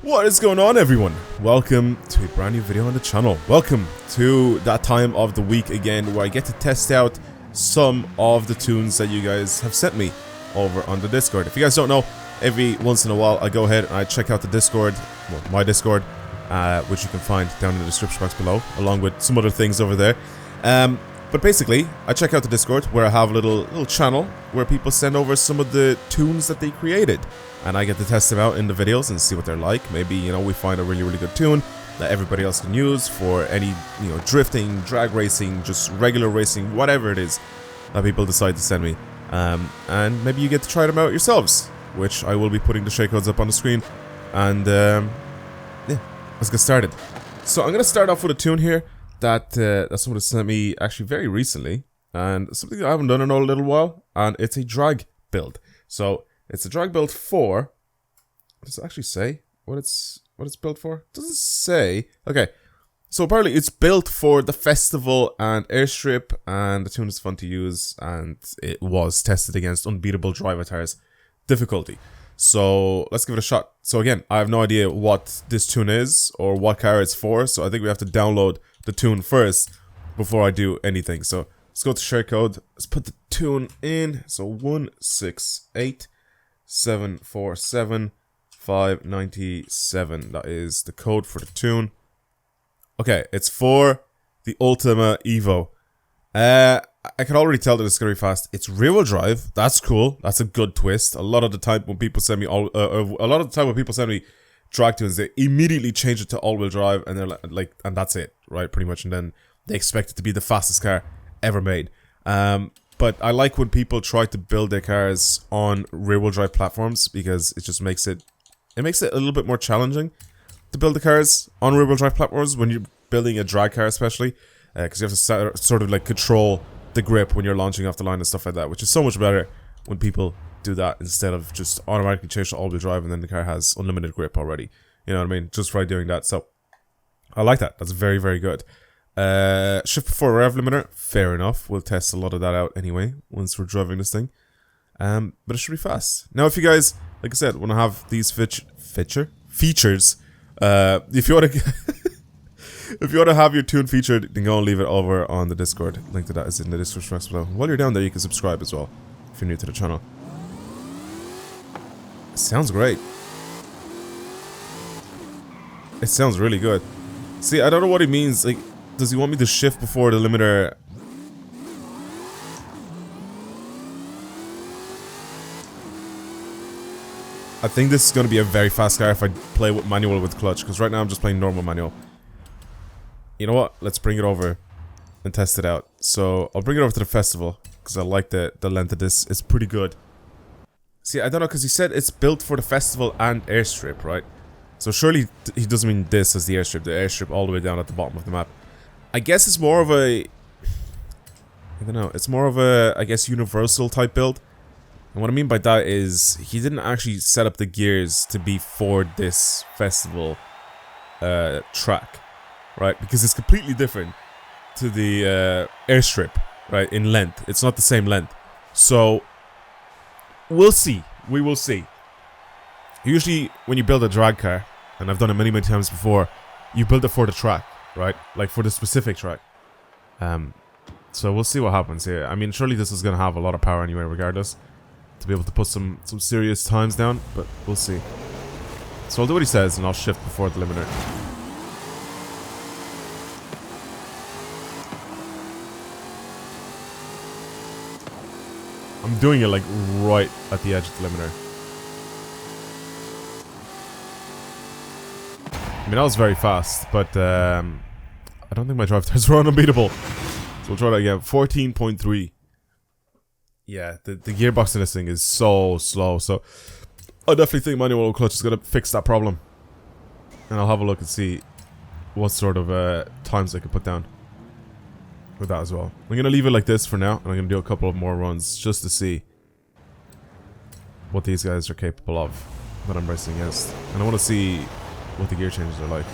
What is going on, everyone? Welcome to a brand new video on the channel. Welcome to that time of the week again where I get to test out some of the tunes that you guys have sent me over on the Discord. If you guys don't know, every once in a while I go ahead and I check out the Discord, well, my Discord, which you can find down in the description box below, along with some other things over there. But basically, I check out the Discord where I have a little channel where people send over some of the tunes that they created. And I get to test them out in the videos and see what they're like. Maybe, you know, we find a really good tune that everybody else can use for any, you know, drifting, drag racing, just regular racing, whatever it is that people decide to send me. And maybe you get to try them out yourselves, which I will be putting the share codes up on the screen. And, yeah, let's get started. So I'm going to start off with a tune here that someone sent me actually very recently. And something that I haven't done in a little while. And it's a drag build. So it's a drag build for, does it actually say what it's built for? It doesn't say. Okay, so apparently it's built for the festival and Airstrip, and the tune is fun to use, and it was tested against unbeatable drive avatars difficulty. So let's give it a shot. So again, I have no idea what this tune is or what car it's for, so I think we have to download the tune first before I do anything. So let's go to share code. Let's put the tune in. So 168747597. That is the code for the tune. Okay, it's for the Ultima Evo. I can already tell that it's gonna be fast. It's rear-wheel drive. That's cool. That's a good twist. A lot of the time when people send me drag tunes, they immediately change it to all-wheel drive, and they're like, and that's it, right? Pretty much, and then they expect it to be the fastest car ever made. But I like when people try to build their cars on rear-wheel drive platforms, because it just makes it a little bit more challenging to build the cars on rear-wheel drive platforms when you're building a drag car, especially, because you have to sort of like control the grip when you're launching off the line and stuff like that, which is so much better when people do that instead of just automatically change to all-wheel drive and then the car has unlimited grip already. You know what I mean? Just by doing that. So I like that. That's very, very good. Shift before rev limiter, fair enough. We'll test a lot of that out anyway once we're driving this thing. But it should be fast. Now, if you guys, like I said, want to have these features, if you want to, if you want to have your tune featured, then go and leave it over on the Discord. Link to that is in the description box below. While you're down there, you can subscribe as well if you're new to the channel. It sounds great. It sounds really good. See, I don't know what he means. Like, does he want me to shift before the limiter? I think this is going to be a very fast car if I play with manual with clutch, because right now I'm just playing normal manual. You know what? Let's bring it over and test it out. So I'll bring it over to the festival because I like the length of this. It's pretty good. See, I don't know, because he said it's built for the festival and Airstrip, right? So surely he doesn't mean this as the Airstrip all the way down at the bottom of the map. I guess it's more of a, I don't know, it's more of a, I guess, universal type build. And what I mean by that is he didn't actually set up the gears to be for this festival track, right? Because it's completely different to the Airstrip, right, in length. It's not the same length. So we'll see. We will see. Usually when you build a drag car, and I've done it many times before, you build it for the track, right? Like for the specific track. So we'll see what happens here. I mean, surely this is going to have a lot of power anyway, regardless, to be able to put some serious times down, but we'll see. So I'll do what he says, and I'll shift before the limiter. I'm doing it like right at the edge of the limiter. I mean, that was very fast, but I don't think my drive times were unbeatable. So we'll try that again. 14.3. Yeah, the gearbox in this thing is so slow. So I definitely think manual clutch is going to fix that problem. And I'll have a look and see what sort of times I can put down with that as well. I'm going to leave it like this for now, and I'm going to do a couple of more runs just to see what these guys are capable of that I'm racing against. And I want to see what the gear changes are like.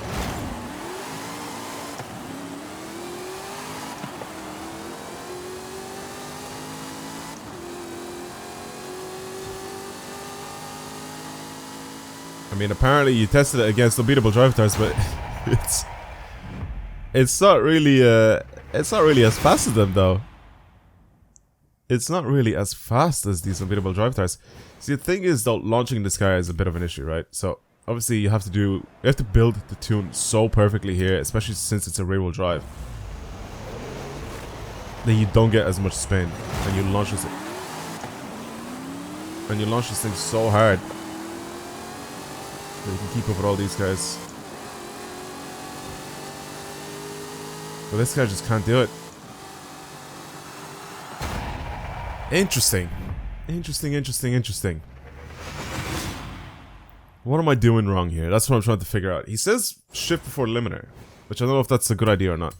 I mean, apparently you tested it against unbeatable drive tires, but it's not really as fast as them though. It's not really as fast as these unbeatable drive tires. See, the thing is though, launching this car is a bit of an issue, right? So obviously you have to build the tune so perfectly here, especially since it's a rear wheel drive. Then you don't get as much spin, and you launch this. And you launch this thing so hard that you can keep up with all these guys. But this guy just can't do it. Interesting. Interesting. What am I doing wrong here? That's what I'm trying to figure out. He says shift before limiter, which I don't know if that's a good idea or not.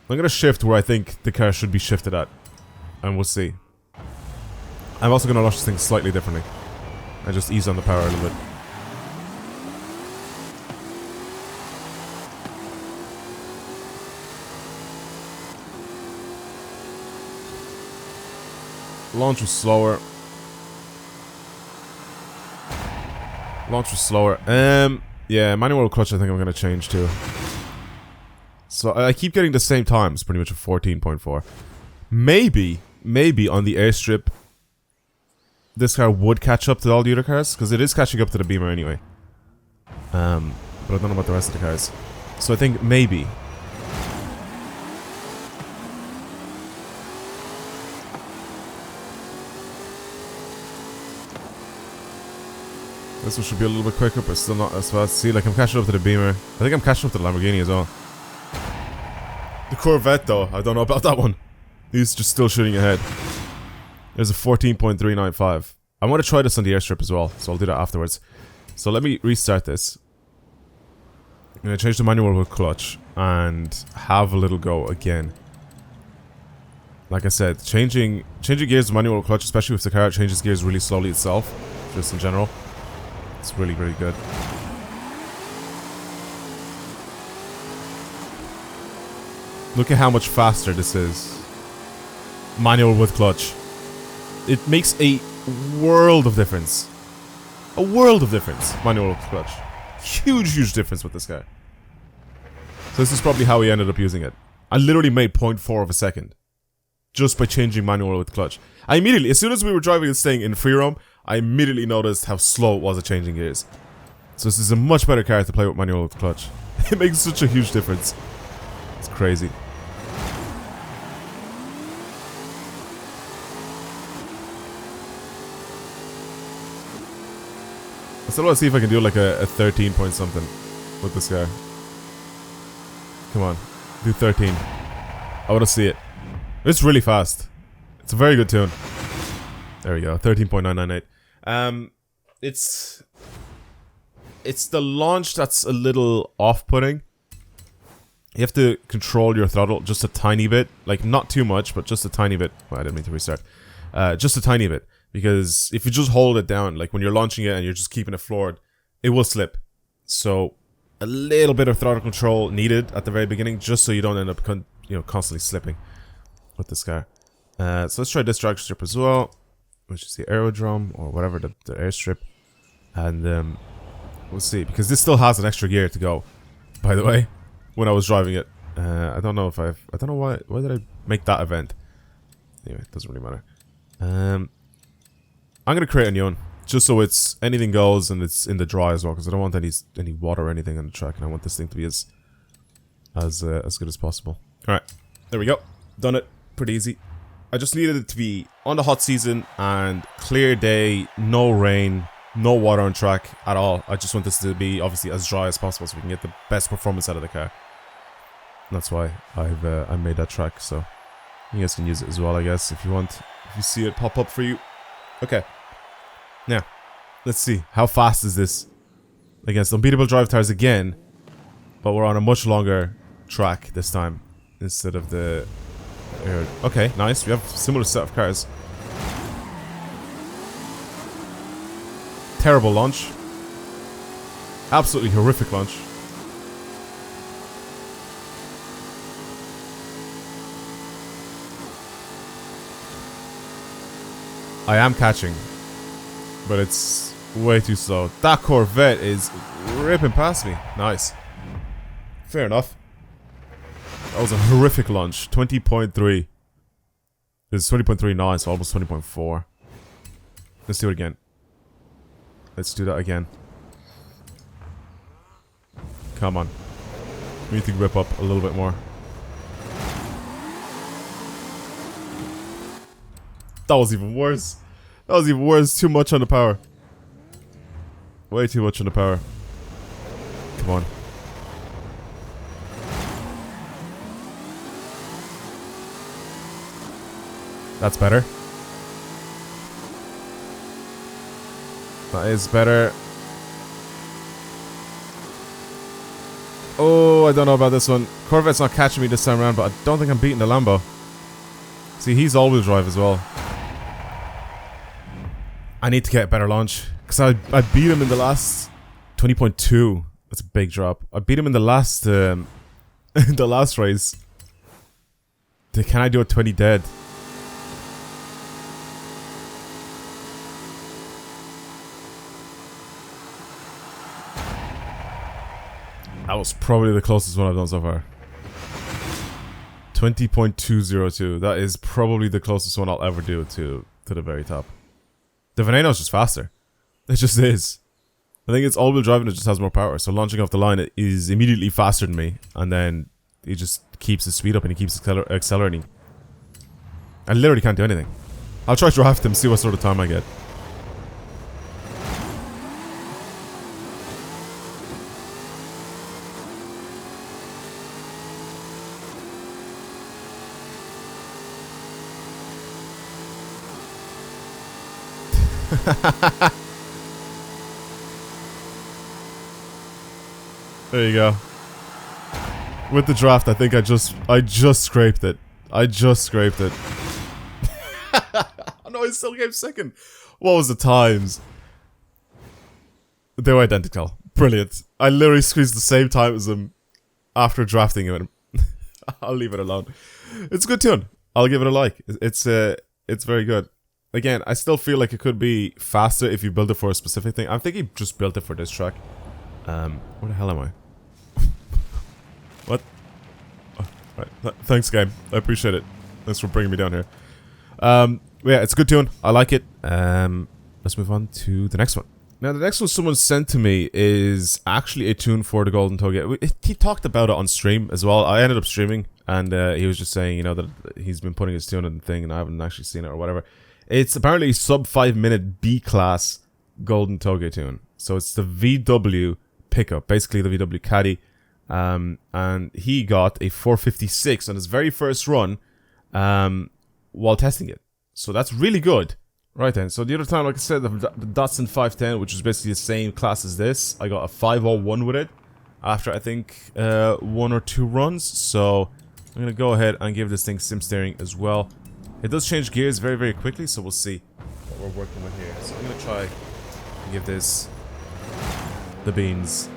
I'm gonna shift where I think the car should be shifted at, and we'll see. I'm also gonna launch this thing slightly differently and just ease on the power a little bit. Launch was slower. Yeah, manual clutch I think I'm gonna change too. So I keep getting the same times, pretty much a 14.4. Maybe on the airstrip, this car would catch up to all the other cars, because it is catching up to the Beamer anyway. But I don't know about the rest of the cars. So I think maybe. This one should be a little bit quicker, but still not as fast. See, like I'm catching up to the Beamer. I think I'm catching up to the Lamborghini as well. The Corvette though, I don't know about that one. He's just still shooting ahead. There's a 14.395. I want to try this on the airstrip as well, so I'll do that afterwards. So let me restart this. I'm going to change the manual with clutch and have a little go again. Like I said, changing gears with manual clutch, especially if the car changes gears really slowly itself, just in general, it's really, really good. Look at how much faster this is. Manual with clutch. It makes a world of difference. A world of difference, manual with clutch. Huge difference with this guy. So this is probably how he ended up using it. I literally made 0.4 of a second. Just by changing manual with clutch. I immediately, as soon as we were driving this thing in free roam, I immediately noticed how slow it was at changing gears. So this is a much better car to play with manual with clutch. It makes such a huge difference. It's crazy. I still want to see if I can do like a 13 point something with this guy. Come on, do 13. I want to see it. It's really fast. It's a very good tune. There we go, 13.998. It's the launch that's a little off-putting. You have to control your throttle just a tiny bit, like not too much, but just a tiny bit. Well, I didn't mean to restart. Just a tiny bit. Because if you just hold it down, like when you're launching it and you're just keeping it floored, it will slip. So a little bit of throttle control needed at the very beginning, just so you don't end up constantly slipping with this car. So let's try this drag strip as well, which is the aerodrome or whatever, the airstrip. And we'll see, because this still has an extra gear to go, by the way, when I was driving it. I don't know if I don't know why did I make that event. Anyway, it doesn't really matter. I'm gonna create a new one, just so it's anything goes and it's in the dry as well, because I don't want any water or anything on the track, and I want this thing to be as good as possible. All right, there we go, done it. Pretty easy. I just needed it to be on the hot season and clear day, no rain, no water on track at all. I just want this to be obviously as dry as possible, so we can get the best performance out of the car. And that's why I made that track. So you guys can use it as well, I guess, if you want. If you see it pop up for you. Okay. Now, let's see. How fast is this against unbeatable drive tires again, but we're on a much longer track this time instead of the... Okay, nice. We have a similar set of cars. Terrible launch. Absolutely horrific launch. I am catching, but it's Way too slow. That Corvette is ripping past me. Nice. Fair enough. That was a horrific launch. 20.3. It's 20.39, so almost 20.4. Let's do it again. Let's do that again. Come on. We need to rip up a little bit more. That was even worse. That was even worse. Too much on the power. Way too much on the power. Come on. That's better. That is better. Oh, I don't know about this one. Corvette's not catching me this time around, but I don't think I'm beating the Lambo. See, he's all-wheel drive as well. I need to get a better launch. Because I beat him in the last 20.2. That's a big drop. I beat him in the last in the last race. Can I do a 20 dead? That was probably the closest one I've done so far. 20.202. That is probably the closest one I'll ever do to the very top. The Veneno is just faster. It just is. I think it's all-wheel drive and it just has more power. So launching off the line, it is immediately faster than me. And then he just keeps his speed up and he keeps accelerating. I literally can't do anything. I'll try to draft him, see what sort of time I get. There you go. With the draft, I think I just scraped it. I just scraped it. No, I still came second. What was the times? They were identical. Brilliant. I literally squeezed the same time as him after drafting him. I'll leave it alone. It's a good tune. I'll give it a like. It's very good. Again, I still feel like it could be faster if you build it for a specific thing. I think he just built it for this track. Where the hell am I? What? Oh, right. Thanks, game. I appreciate it. Thanks for bringing me down here. Yeah, it's a good tune. I like it. Let's move on to the next one. Now, the next one someone sent to me is actually a tune for the Golden Touge. He talked about it on stream as well. I ended up streaming, and he was just saying, you know, that he's been putting his tune in the thing, and I haven't actually seen it or whatever. It's apparently sub 5 minute B-class Golden Touge tune. So it's the VW pickup, basically the VW Caddy. And he got a 456 on his very first run while testing it. So that's really good. Right then, so the other time, like I said, the Datsun 510, which is basically the same class as this, I got a 501 with it after, I think, 1 or 2 runs. So I'm going to go ahead and give this thing sim steering as well. It does change gears very, very quickly, so we'll see what we're working with here. So I'm going to try and give this the beans.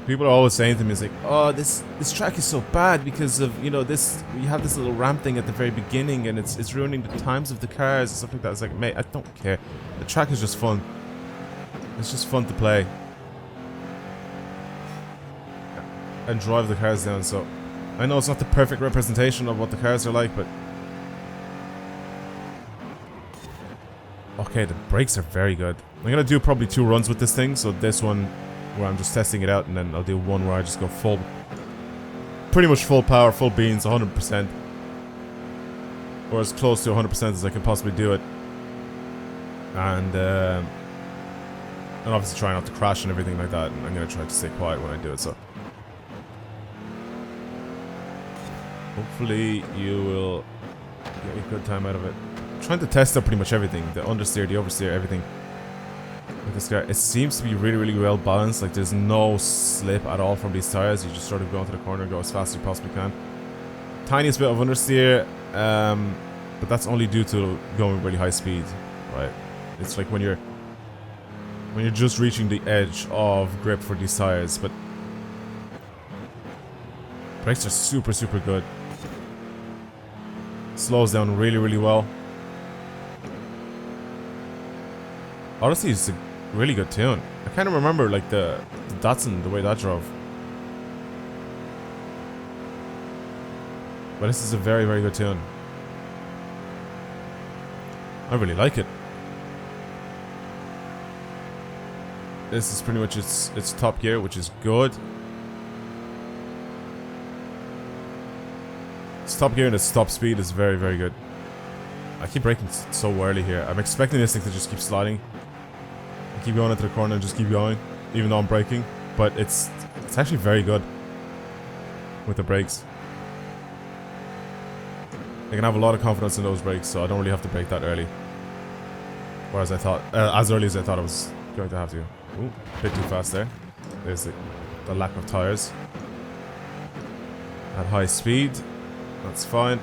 People are always saying to me, it's like, oh, this track is so bad because of, you know, this, you have this little ramp thing at the very beginning and it's ruining the times of the cars and stuff like that. It's like, mate, I don't care. The track is just fun. It's just fun to play. And drive the cars down, so I know it's not the perfect representation of what the cars are like, but okay, the brakes are very good. I'm gonna do probably 2 runs with this thing, so this one where I'm just testing it out, and then I'll do one where I just go full, pretty much full power, full beans, 100%, or as close to 100% as I can possibly do it, and obviously try not to crash and everything like that. And I'm gonna try to stay quiet when I do it, so hopefully you will get a good time out of it. I'm trying to test out pretty much everything, the understeer, the oversteer, everything. With this car, it seems to be really, really well balanced. Like there's no slip at all from these tires. You just sort of go into the corner and go as fast as you possibly can. Tiniest bit of understeer, but that's only due to going really high speed, right? It's like when you're just reaching the edge of grip for these tires, but brakes are super, super good. Slows down really, really well. Honestly, it's a really good tune. I kind of remember like the Datsun, the way that drove. But this is a very, very good tune. I really like it. This is pretty much its top gear, which is good. Its top gear and its top speed is very, very good. I keep braking so early here. I'm expecting this thing to just keep sliding. I keep going into the corner and just keep going, even though I'm braking. But it's actually very good with the brakes. I can have a lot of confidence in those brakes, so I don't really have to brake that early. Whereas I thought, as early as I thought I was going to have to. Ooh, a bit too fast there. There's the lack of tires. At high speed, that's fine.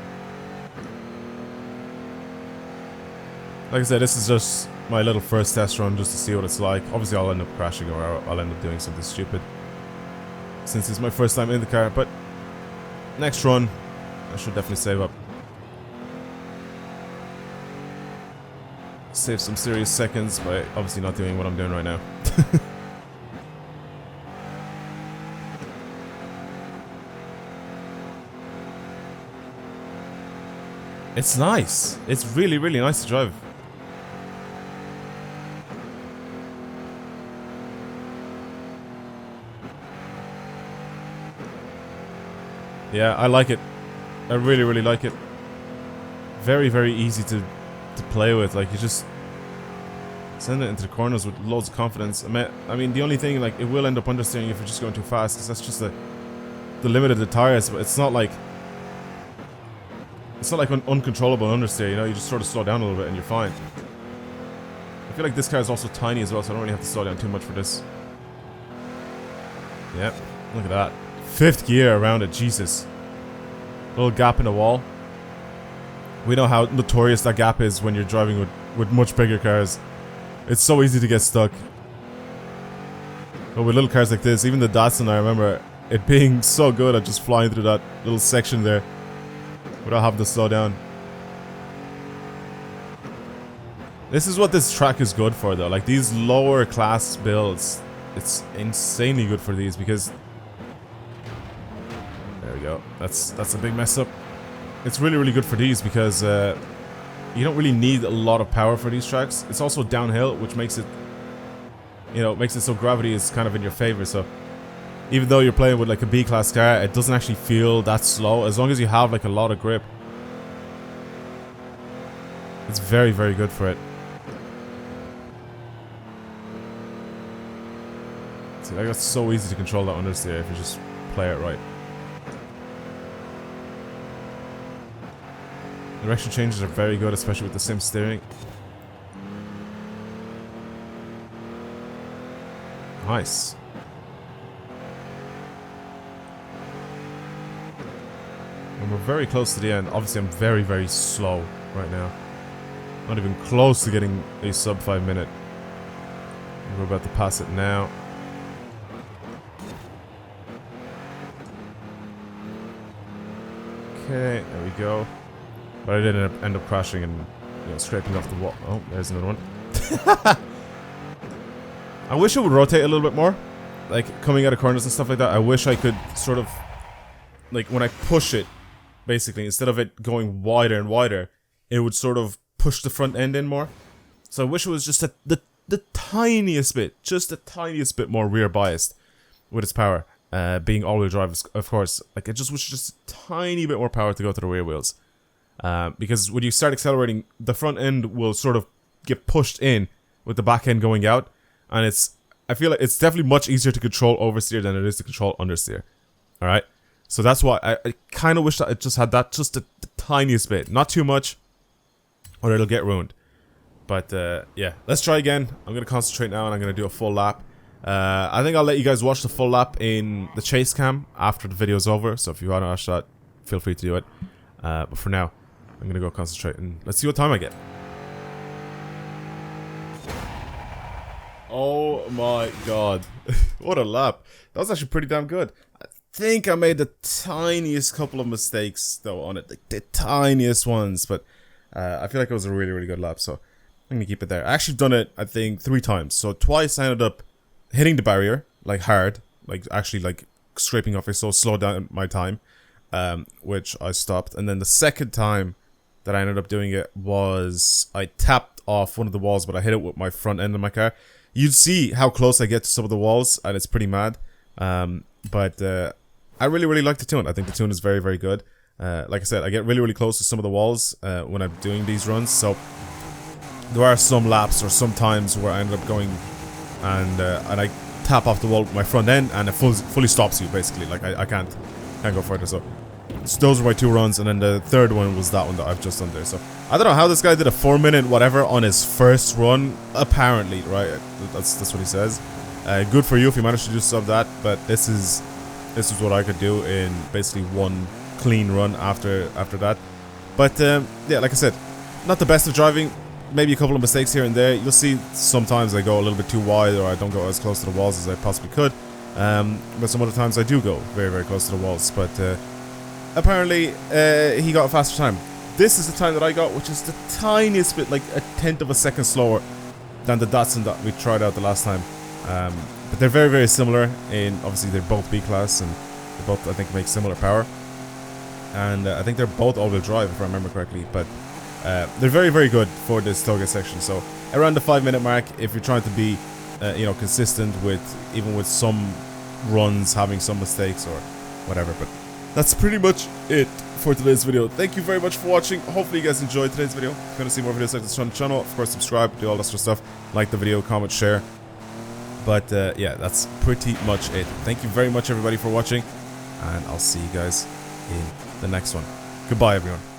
Like I said, this is just my little first test run just to see what it's like. Obviously I'll end up crashing or I'll end up doing something stupid, since it's my first time in the car, but next run I should definitely save up. Save some serious seconds by obviously not doing what I'm doing right now. It's nice. It's really, really nice to drive. Yeah, I like it. I really, really like it. Very, very easy to play with. Like, you just send it into the corners with loads of confidence. I mean, the only thing, like, it will end up understeering if you're just going too fast, because that's just the limit of the tires. But it's not like an uncontrollable understeer. You know, you just sort of slow down a little bit and you're fine. I feel like this car is also tiny as well, so I don't really have to slow down too much for this. Yep, look at that. 5th gear around it, Jesus. Little gap in the wall. We know how notorious that gap is when you're driving with much bigger cars. It's so easy to get stuck. But with little cars like this, even the Datsun, I remember it being so good at just flying through that little section there without having to slow down. This is what this track is good for, though. Like, these lower class builds, it's insanely good for these, because there we go. That's a big mess up. It's really, really good for these because you don't really need a lot of power for these tracks. It's also downhill, which makes it, you know, makes it so gravity is kind of in your favor. So even though you're playing with like a B-class car, it doesn't actually feel that slow as long as you have like a lot of grip. It's very, very good for it. See, like, that's so easy to control that understeer if you just play it right. Direction changes are very good, especially with the sim steering. Nice. And we're very close to the end. Obviously, I'm very, very slow right now. Not even close to getting a sub 5 minute. We're about to pass it now. Okay, there we go. But I did end up crashing and, you know, scraping off the wall. Oh, there's another one. I wish it would rotate a little bit more. Like, coming out of corners and stuff like that. I wish I could sort of, like, when I push it, basically, instead of it going wider and wider, it would sort of push the front end in more. So I wish it was just the tiniest bit, just the tiniest bit more rear biased with its power. Being all-wheel drive, of course. Like, I just wish just a tiny bit more power to go to the rear wheels. Because when you start accelerating, the front end will sort of get pushed in with the back end going out, and I feel like it's definitely much easier to control oversteer than it is to control understeer. Alright? So that's why I kind of wish that it just had that just the tiniest bit. Not too much, or it'll get ruined. But yeah, let's try again. I'm going to concentrate now and I'm going to do a full lap. I think I'll let you guys watch the full lap in the chase cam after the video's over, so if you want to watch that, feel free to do it. But for now, I'm gonna go concentrate and let's see what time I get. Oh my god. What a lap. That was actually pretty damn good. I think I made the tiniest couple of mistakes though on it. The tiniest ones, but I feel like it was a really, really good lap. So I'm gonna keep it there. I actually done it, I think, 3 times. So twice I ended up hitting the barrier, like hard, like actually like scraping off it, so slow down my time, which I stopped. And then the second time that I ended up doing it was I tapped off one of the walls, but I hit it with my front end of my car. You'd see how close I get to some of the walls, and it's pretty mad. But I really like the tune. I think the tune is very good. Like I said, I get really close to some of the walls when I'm doing these runs. So there are some laps or some times where I end up going and I tap off the wall with my front end, and it fully stops you basically. Like I can't go further. So those were my 2 runs, and then the third one was that one that I've just done there. So I don't know how this guy did a 4-minute whatever on his first run. Apparently, right? That's what he says. Good for you if you managed to do some of that. But this is what I could do in basically one clean run after that. But yeah, like I said, not the best of driving. Maybe a couple of mistakes here and there. You'll see sometimes I go a little bit too wide, or I don't go as close to the walls as I possibly could. But some other times I do go very close to the walls. But apparently he got a faster time. This is the time that I got, which is the tiniest bit, like a 1/10 of a second slower than the Datsun that we tried out the last time. But they're very similar in, obviously they're both B-class, and they both, I think, make similar power. And I think they're both all-wheel drive, if I remember correctly. But they're very good for this tailgate section. So around the 5-minute mark, if you're trying to be you know, consistent with, even with some runs having some mistakes or whatever. But that's pretty much it for today's video. Thank you very much for watching. Hopefully you guys enjoyed today's video. If you want to see more videos like this on the channel, of course subscribe, do all that sort of stuff. Like the video, comment, share. But yeah, that's pretty much it. Thank you very much everybody for watching, and I'll see you guys in the next one. Goodbye everyone.